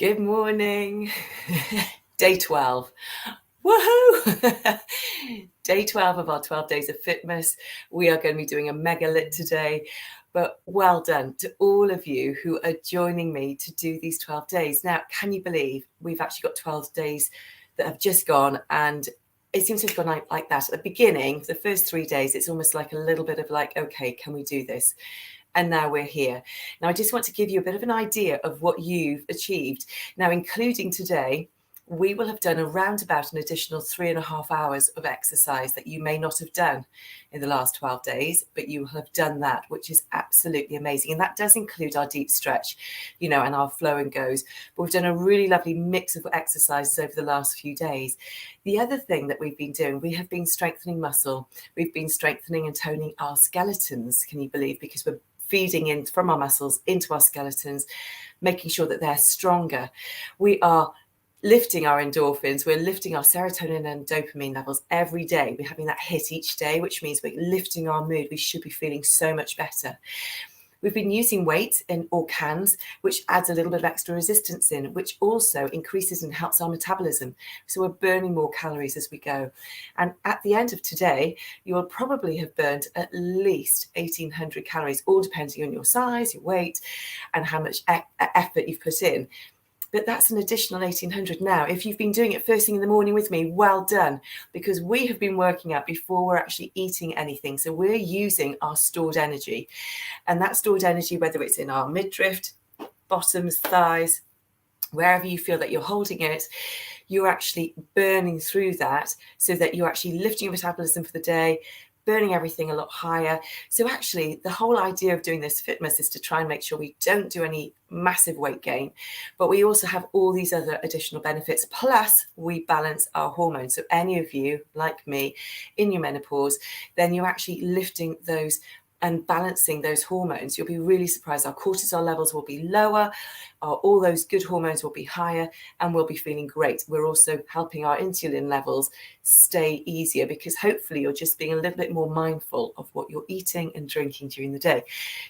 Good morning. Day 12. Woohoo! Day 12 of our 12 Days of Fitmas. We are going to be doing a Mega LIIT today. But well done to all of you who are joining me to do these 12 days. Now, can you believe we've actually got 12 days that have just gone, and it seems to have gone like that. At the beginning, the first 3 days, it's almost like a little bit of like, okay, can we do this? And now we're here. Now, I just want to give you a bit of an idea of what you've achieved. Now, including today, we will have done around about an additional 3.5 hours of exercise that you may not have done in the last 12 days, but you will have done that, which is absolutely amazing. And that does include our deep stretch, and our flow and goes. But we've done a really lovely mix of exercises over the last few days. The other thing that we've been doing, we have been strengthening muscle. We've been strengthening and toning our skeletons, can you believe? Because we're feeding in from our muscles into our skeletons, making sure that they're stronger. We are lifting our endorphins, we're lifting our serotonin and dopamine levels every day. We're having that hit each day, which means we're lifting our mood. We should be feeling so much better. We've been using weight or cans, which adds a little bit of extra resistance in, which also increases and helps our metabolism. So we're burning more calories as we go. And at the end of today, you will probably have burned at least 1,800 calories, all depending on your size, your weight, and how much effort you've put in. But that's an additional 1,800 now. If you've been doing it first thing in the morning with me, well done, because we have been working out before we're actually eating anything. So we're using our stored energy. And that stored energy, whether it's in our midriff, bottoms, thighs, wherever you feel that you're holding it, you're actually burning through that so that you're actually lifting your metabolism for the day, burning everything a lot higher. So actually, the whole idea of doing this Fitmas is to try and make sure we don't do any massive weight gain, but we also have all these other additional benefits. Plus, we balance our hormones. So any of you, like me, in your menopause, then you're actually lifting those and balancing those hormones. You'll be really surprised. Our cortisol levels will be lower, all those good hormones will be higher, and we'll be feeling great. We're also helping our insulin levels stay easier, because hopefully you're just being a little bit more mindful of what you're eating and drinking during the day.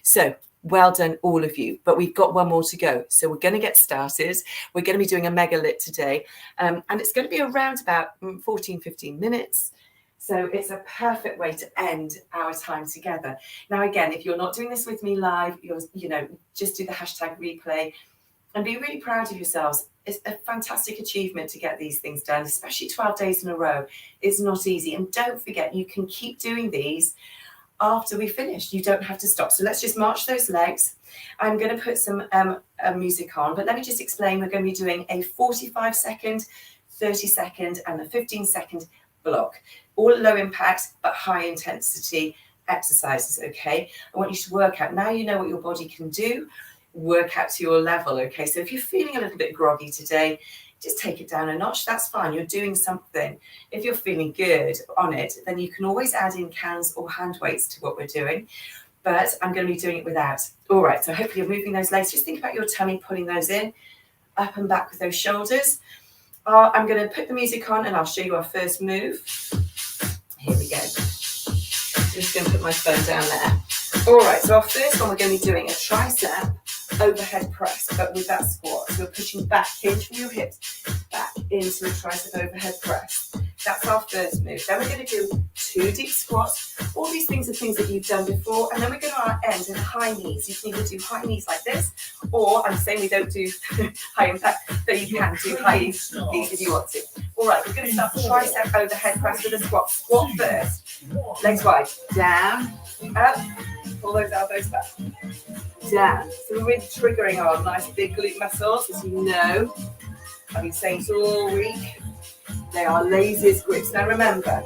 So well done, all of you. But we've got one more to go. So we're going to get started. We're going to be doing a Mega LIIT today. And it's going to be around about 14, 15 minutes. So it's a perfect way to end our time together. Now, again, if you're not doing this with me live, just do the hashtag replay and be really proud of yourselves. It's a fantastic achievement to get these things done, especially 12 days in a row. It's not easy. And don't forget, you can keep doing these after we finish. You don't have to stop. So let's just march those legs. I'm going to put some music on, but let me just explain. We're going to be doing a 45-second, 30-second, and a 15-second block. All low impact, but high intensity exercises, okay? I want you to work out. Now you know what your body can do. Work out to your level, okay? So if you're feeling a little bit groggy today, just take it down a notch. That's fine. You're doing something. If you're feeling good on it, then you can always add in cans or hand weights to what we're doing. But I'm going to be doing it without. All right, so hopefully you're moving those legs. Just think about your tummy, pulling those in, up and back with those shoulders. I'm going to put the music on and I'll show you our first move. Here we go. Just going to put my phone down there. All right, so our first one, we're going to be doing a tricep overhead press, but with that squat. So we're pushing back, hinge from your hips, back into a tricep overhead press. That's our first move. Then we're going to do 2 deep squats. All these things are things that you've done before. And then we're going to end in high knees. You can either do high knees like this, or I'm saying we don't do high impact, but you can do high knees if you want to. All right, we're going to start the tricep overhead press with a squat. Squat first. Legs wide. Down, up, pull those elbows back. Down. So we're really triggering our nice big glute muscles, as you know. I've been saying so all week. They are laziest grips. Now remember,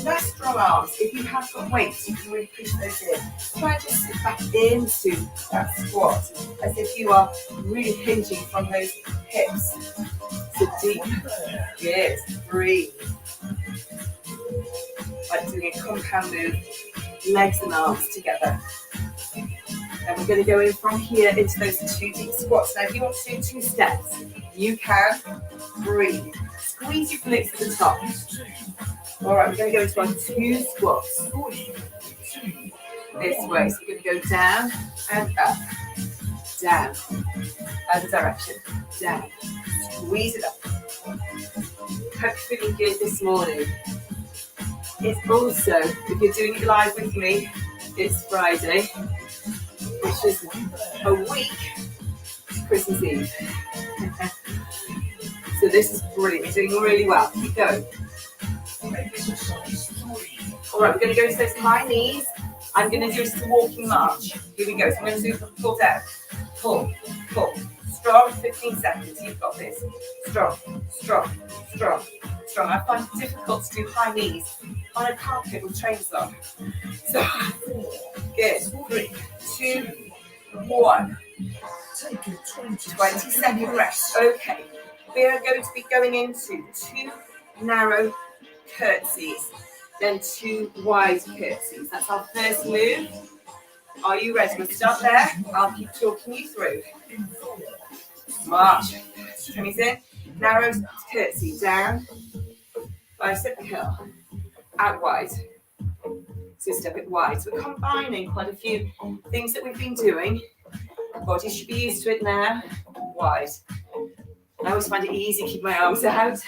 nice strong arms. If you have got weights, you can really push those in. Try and just sit back into that squat as if you are really hinging from those hips. So deep. Yes, breathe. Like doing a compound move, legs and arms together. And we're going to go in from here into those 2 deep squats. Now, if you want to do 2 steps, you can. Breathe. Squeeze your glutes at the top. All right, we're going to go into our 2 squats. This way. So we're going to go down and up. down. Other direction, down. Squeeze it up. Hope you're feeling good this morning. It's also, if you're doing it live with me, it's Friday, which is a week to Christmas Eve. So this is brilliant. You're doing really well. Keep going. All right, we're going to go into those high knees. I'm going to do a walking march. Here we go. So I'm going to do pull down. Pull, pull. Strong, 15 seconds. You've got this. Strong, strong, strong, strong. I find it difficult to do high knees on a carpet with trainers on. So, good. 3, 2, 1. 20-second rest. Okay. We are going to be going into 2 narrow curtsies, then 2 wide curtsies. That's our first move. Are you ready? We'll start there. I'll keep talking you through. March. Tummies in. Narrow curtsy. Down. Bicep curl. Out wide. So step it wide. So we're combining quite a few things that we've been doing. Body should be used to it now. Wide. I always find it easy to keep my arms out.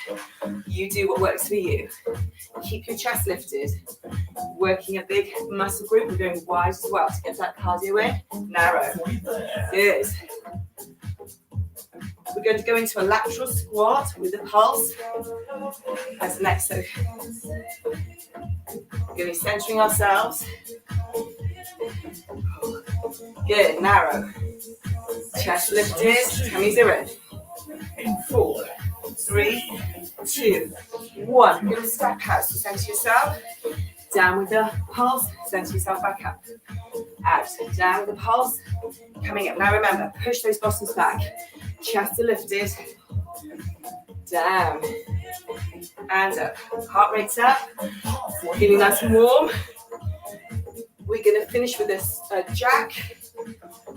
You do what works for you. Keep your chest lifted. Working a big muscle group. We're going wide as well to get that cardio in. Narrow. Good. We're going to go into a lateral squat with a pulse as the next. So we're going to be centering ourselves. Good. Narrow. Chest lifted. Tummies are in. 4, 3, 2, 1. We're going to step out. So center yourself. Down with the pulse. Center yourself back up. Out. Down with the pulse. Coming up. Now remember, push those bottoms back. Chest are lifted. Down. And up. Heart rate's up. Feeling nice and warm. We're going to finish with a jack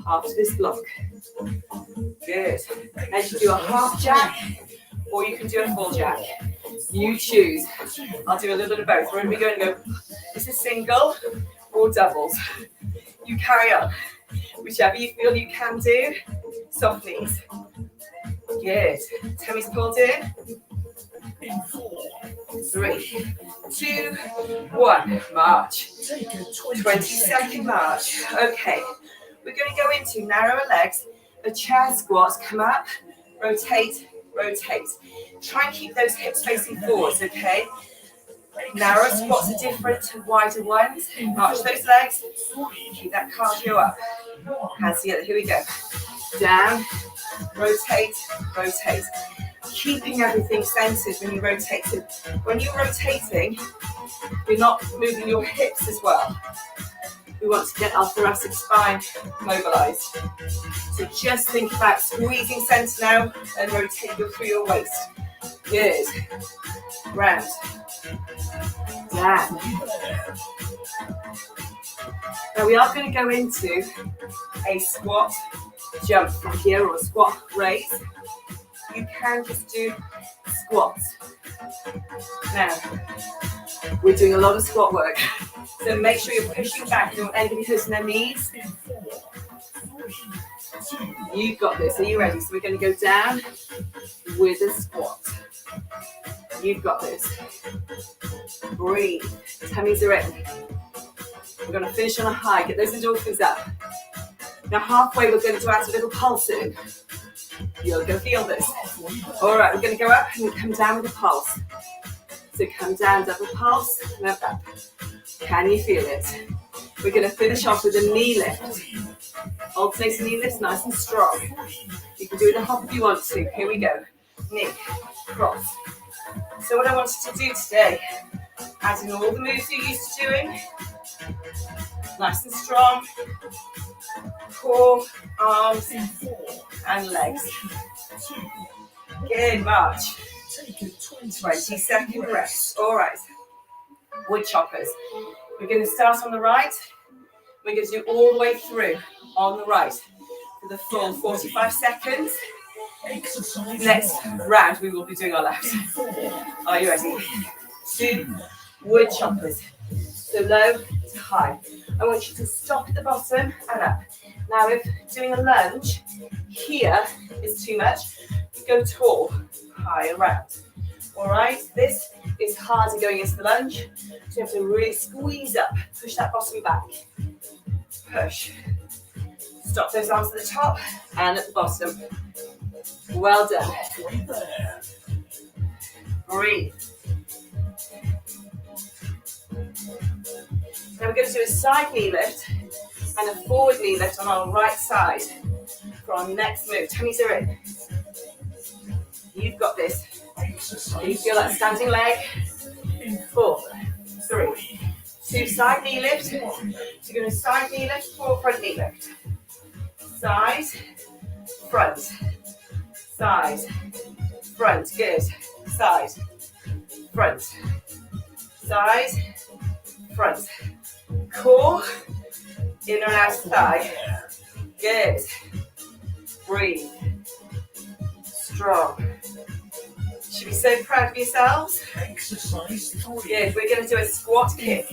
after this block. Good. Now you can do a half jack or you can do a full jack. You choose. I'll do a little bit of both. We're going to be going to go, this is single or doubles. You carry on. Whichever you feel you can do. Soft knees. Good. Tummies pulled in. 3, 2, 1. March. 20-second march. Okay. We're going to go into narrower legs. A chair squats. Come up. Rotate. Rotate. Try and keep those hips facing forwards, okay? Narrow squats are different to wider ones. March those legs. Keep that cardio up. Hands together. Here we go. Down. Rotate. Rotate. Keeping everything centered when you rotate. So when you're rotating, you're not moving your hips as well. We want to get our thoracic spine mobilized. So just think about squeezing center now and rotate through your waist. Good. Round. Down. Now we are going to go into a squat jump from here or a squat raise. You can just do squats. Now, we're doing a lot of squat work. So make sure you're pushing back. You don't want anybody hurting their knees. You've got this. Are you ready? So we're going to go down with a squat. You've got this. Breathe. Tummies are in. We're going to finish on a high. Get those endorphins up. Now halfway we're going to add a little pulse in. You're going to feel this. All right, we're going to go up and we come down with a pulse. So come down, double pulse, and up. Can you feel it? We're going to finish off with a knee lift. Alternating knee lifts, nice and strong. You can do it a hop if you want to. Here we go. Knee, cross. So what I wanted to do today, adding all the moves you're used to doing. Nice and strong. Core, arms, and legs. Good, march. 20-second rest. All right. Wood choppers. We're going to start on the right. We're going to do all the way through on the right for the full 45 seconds. Next round, we will be doing our left. Are you ready? 2 wood choppers. So low to high. I want you to stop at the bottom and up. Now, if doing a lunge here is too much, go tall, high and round. All right, this is harder going into the lunge, so you have to really squeeze up, push that bottom back, push. Stop those arms at the top and at the bottom. Well done. Breathe. Now we're going to do a side knee lift and a forward knee lift on our right side for our next move. Tummies are in. You've got this. Can you feel that standing leg? 4, 3, 2, side knee lift. So you're going to side knee lift, forward front knee lift. Side, front, side, front. Good. Side, front, side, front. Core, inner and outer thigh. Good. Breathe. Strong. Should be so proud of yourselves. Exercise 3. Good. We're going to do a squat kick.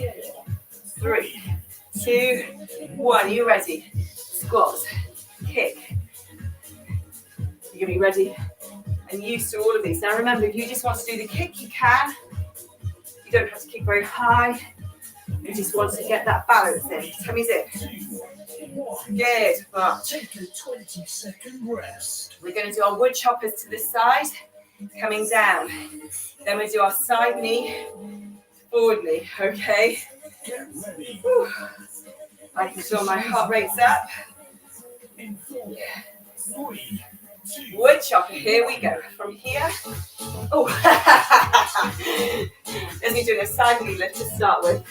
3, 2, 1. You ready? Squat, kick. You're going to be ready and used to all of these. Now remember, if you just want to do the kick, you can. You don't have to kick very high. You just want to get that balance in. Tummies in. Good. March. Take a 20-second rest. We're going to do our wood choppers to this side, coming down. Then we do our side knee, forward knee. Okay. Get ready. Whew. I can feel my heart rate's up. In 4, 3, 2. Wood chopper. Here we go. From here. Oh. There's me doing a side knee lift to start with.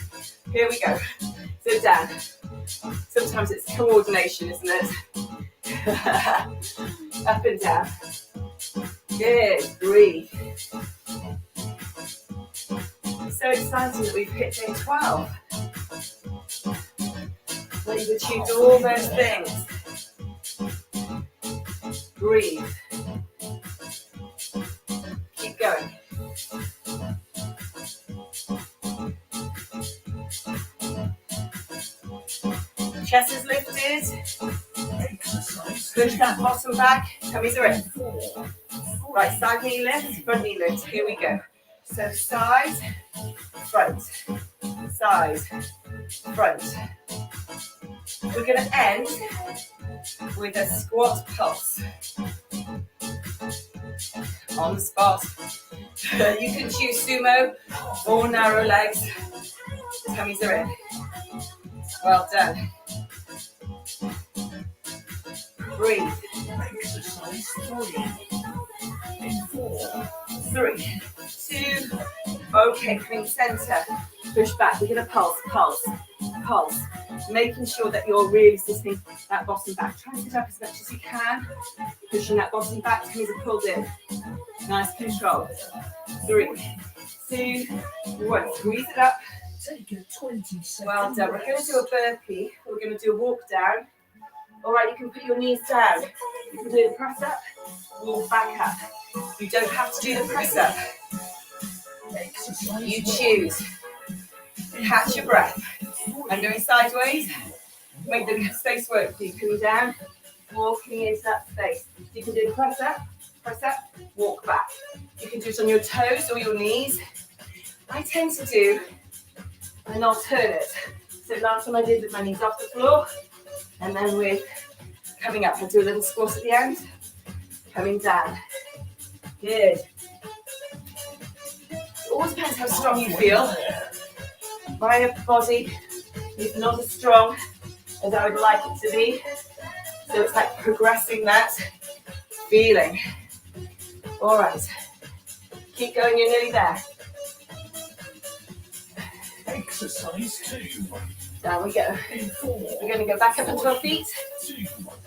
Here we go. So down. Sometimes it's coordination, isn't it? Up and down. Good. Breathe. So exciting that we've hit day 12. We've achieved all those things. Breathe. Keep going. Chest is lifted. Push that bottom back. Tummies are in. Right, side knee lift, front knee lift. Here we go. So side, front, side, front. We're going to end with a squat pulse. On the spot. You can choose sumo or narrow legs. Tummies are in. Well done. Breathe. Exercise 3. In 4, 3, 2. Okay, coming center. Push back. We're going to pulse, pulse, pulse. Making sure that you're really sitting that bottom back. Try and sit up as much as you can. Pushing that bottom back. Tummies are pulled in. Nice control. 3, 2, 1. Squeeze it up. Take a 20-second. Well done. We're going to do a burpee. We're going to do a walk down. All right, you can put your knees down. You can do the press up, walk back up. You don't have to do the press up. You choose. Catch your breath. I'm going sideways. Make the space work for you. Coming down, walking into that space. You can do the press up, walk back. You can do it on your toes or your knees. I tend to do an alternate. So last time I did with my knees off the floor, and then with coming up. I'll do a little squat at the end. Coming down. Good. It always depends how strong you feel. My upper body is not as strong as I would like it to be. So it's like progressing that feeling. All right. Keep going, you're nearly there. Exercise 2. Down we go. We're going to go back up onto our feet.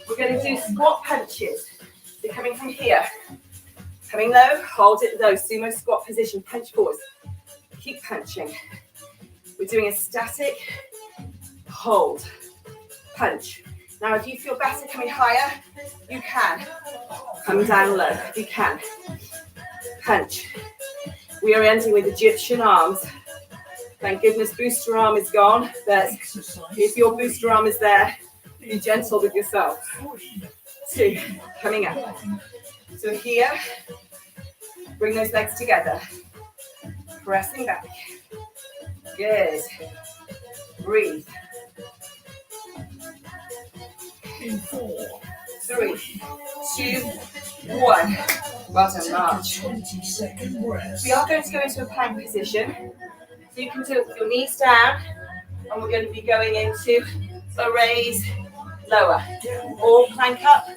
We're going to do squat punches. So coming from here. Coming low, hold it low. Sumo squat position, punch forward. Keep punching. We're doing a static hold, punch. Now if you feel better coming higher, you can. Come down low, you can. Punch. We are ending with Egyptian arms. Thank goodness booster arm is gone, but if your booster arm is there, Be gentle with yourself. 2, coming up. So here, bring those legs together. Pressing back. Good. Breathe. 4, 3, 2, 1. Well done, march. We are going to go into a plank position. So you can do it with your knees down, and we're going to be going into a raise, lower, or plank up,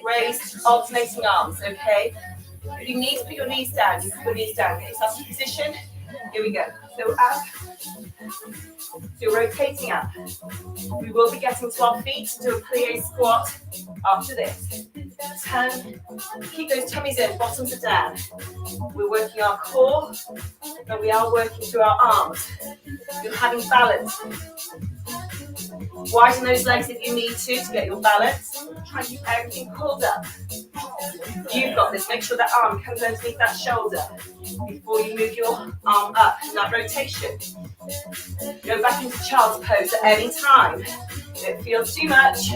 raise, alternating arms, okay? If you need to put your knees down, you can put your knees down. Get yourself in position. Here we go. So up. So rotating up. We will be getting to our feet to do a plie squat after this. Turn. Keep those tummies in, bottoms are down. We're working our core, and we are working through our arms. You're having balance. Widen those legs if you need to get your balance. Try and keep everything pulled up. You've got this. Make sure that arm comes underneath that shoulder before you move your arm up. That rotation. Go back into child's pose at any time. If it feels too much,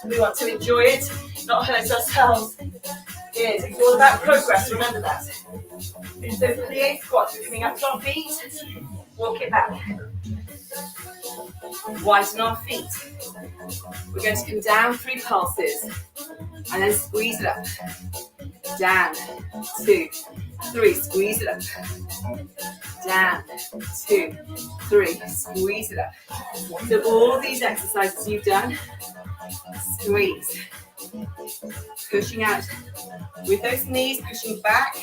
we want to enjoy it, not hurt ourselves. It's all about progress, remember that. So plie squats, we're coming up to our feet, walk it back. Widen our feet. We're going to come down 3 pulses, and then squeeze it up. Down, 2, 3, squeeze it up. Down, 2, 3, squeeze it up. So all these exercises you've done, squeeze. Pushing out with those knees, pushing back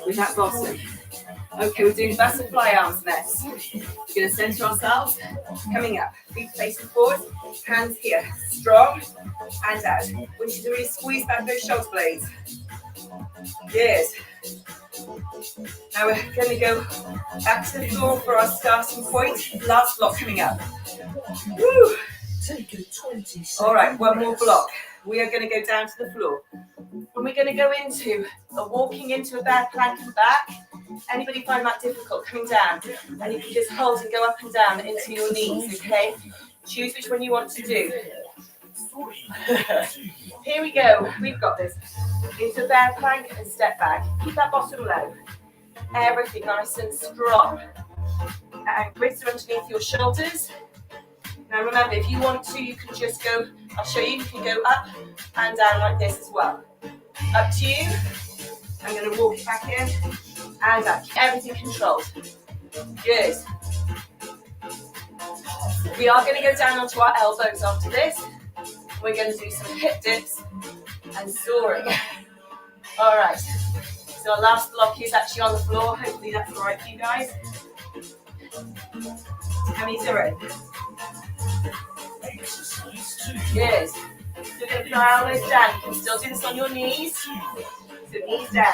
with that bottom. Okay, we're doing butterfly arms next. We're going to center ourselves, coming up, feet facing forward, hands here, strong and out. We need to really squeeze back those shoulder blades. Good. Now we're going to go back to the floor for our starting point. Last block coming up. Woo. All right, one more block. We are going to go down to the floor. And we're going to go into a walking into a bear plank and back. Anybody find that difficult coming down? And you can just hold and go up and down into your knees, okay? Choose which one you want to do. Here we go. We've got this. Into a bear plank and step back. Keep that bottom low. Everything nice and strong. And wrists are underneath your shoulders. Now remember, if you want to, you can just go, I'll show you, you can go up and down like this as well. Up to you. I'm going to walk it back in and up. Everything controlled. Good. We are going to go down onto our elbows after this. We're going to do some hip dips and soaring. All right. So our last block is actually on the floor. Hopefully that's all right for you guys. Tummies are in. Good. So we're going to put our elbows down. You can still do this on your knees. So knees down,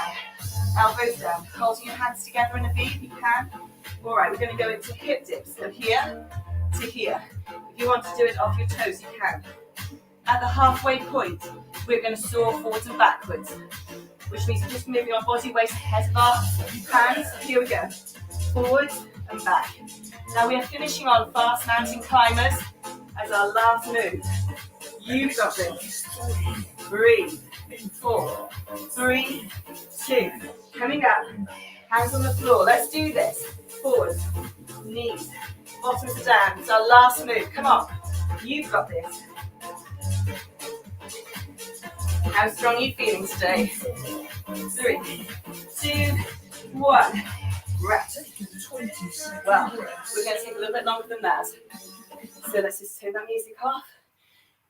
elbows down. Holding your hands together in a V if you can. All right, we're going to go into hip dips. So here to here. If you want to do it off your toes, you can. At the halfway point, we're going to soar forwards and backwards, which means we're just moving our body weight ahead of our hands. Here we go. Forwards and back. Now we are finishing on fast mountain climbers as our last move. You've got this. Breathe. 4, 3, 2. Coming up. Hands on the floor. Let's do this. Forward. Knees. Bottoms are down. It's our last move. Come on. You've got this. How strong are you feeling today? 3, 2, 1. Right. Well, we're going to take a little bit longer than that. So let's just turn that music off.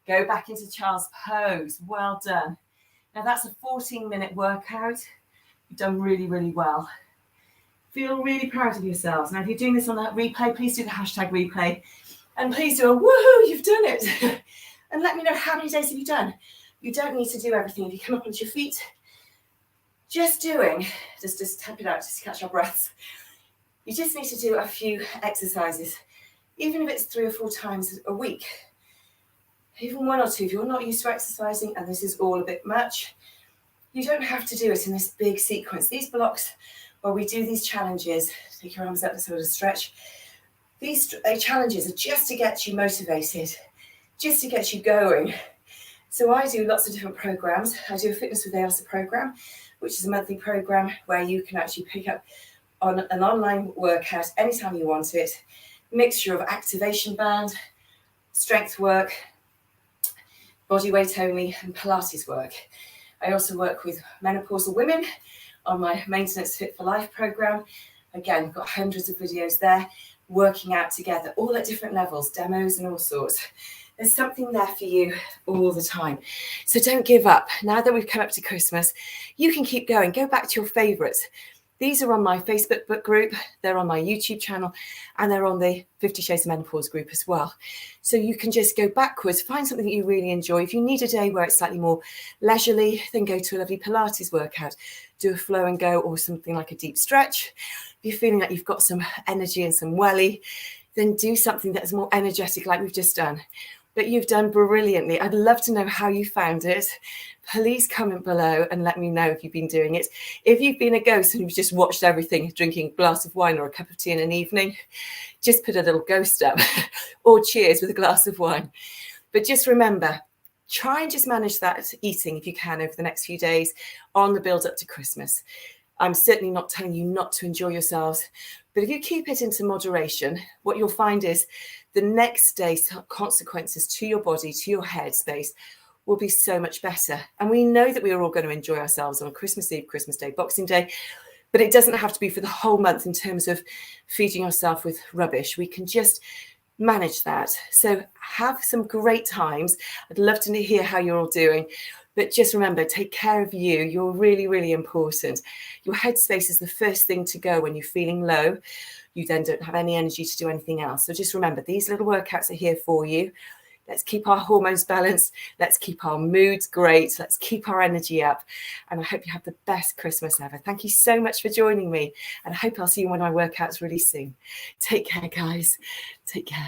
Go back into child's pose. Well done. Now that's a 14-minute workout. You've done really, really well. Feel really proud of yourselves. Now if you're doing this on that replay, please do the hashtag replay. And please do a woohoo, you've done it. And let me know how many days have you done. You don't need to do everything. If you come up onto your feet, just tap it out, just catch our breaths. You just need to do a few exercises, even if it's 3 or 4 times a week. Even 1 or 2, if you're not used to exercising and this is all a bit much, you don't have to do it in this big sequence. These blocks, where we do these challenges, take your arms up to sort of stretch. These challenges are just to get you motivated. just to get you going. So I do lots of different programs. I do a Fitness with Ailsa program, which is a monthly program where you can actually pick up on an online workout anytime you want it. Mixture of activation band, strength work, body weight only, and Pilates work. I also work with menopausal women on my Maintenance Fit for Life program. Again, I've got hundreds of videos there, working out together, all at different levels, demos and all sorts. There's something there for you all the time. So don't give up. Now that we've come up to Christmas, you can keep going. Go back to your favorites. These are on my Facebook book group, they're on my YouTube channel, and they're on the 50 Shades of Menopause group as well. So you can just go backwards, find something that you really enjoy. If you need a day where it's slightly more leisurely, then go to a lovely Pilates workout, do a flow and go or something like a deep stretch. If you're feeling like you've got some energy and some welly, then do something that's more energetic like we've just done. But you've done brilliantly. I'd love to know how you found it. Please comment below and let me know if you've been doing it. If you've been a ghost and you've just watched everything, drinking a glass of wine or a cup of tea in an evening, just put a little ghost up or cheers with a glass of wine. But just remember, try and just manage that eating if you can over the next few days on the build up to Christmas. I'm certainly not telling you not to enjoy yourselves, but if you keep it into moderation, what you'll find is the next day's consequences to your body, to your headspace, will be so much better. And we know that we are all going to enjoy ourselves on Christmas Eve, Christmas Day, Boxing Day, but it doesn't have to be for the whole month in terms of feeding yourself with rubbish. We can just manage that. So have some great times. I'd love to hear how you're all doing. But just remember, take care of you. You're really, really important. Your headspace is the first thing to go when you're feeling low. You then don't have any energy to do anything else. So just remember, these little workouts are here for you. Let's keep our hormones balanced. Let's keep our moods great. Let's keep our energy up. And I hope you have the best Christmas ever. Thank you so much for joining me. And I hope I'll see you in one of my workouts really soon. Take care, guys. Take care.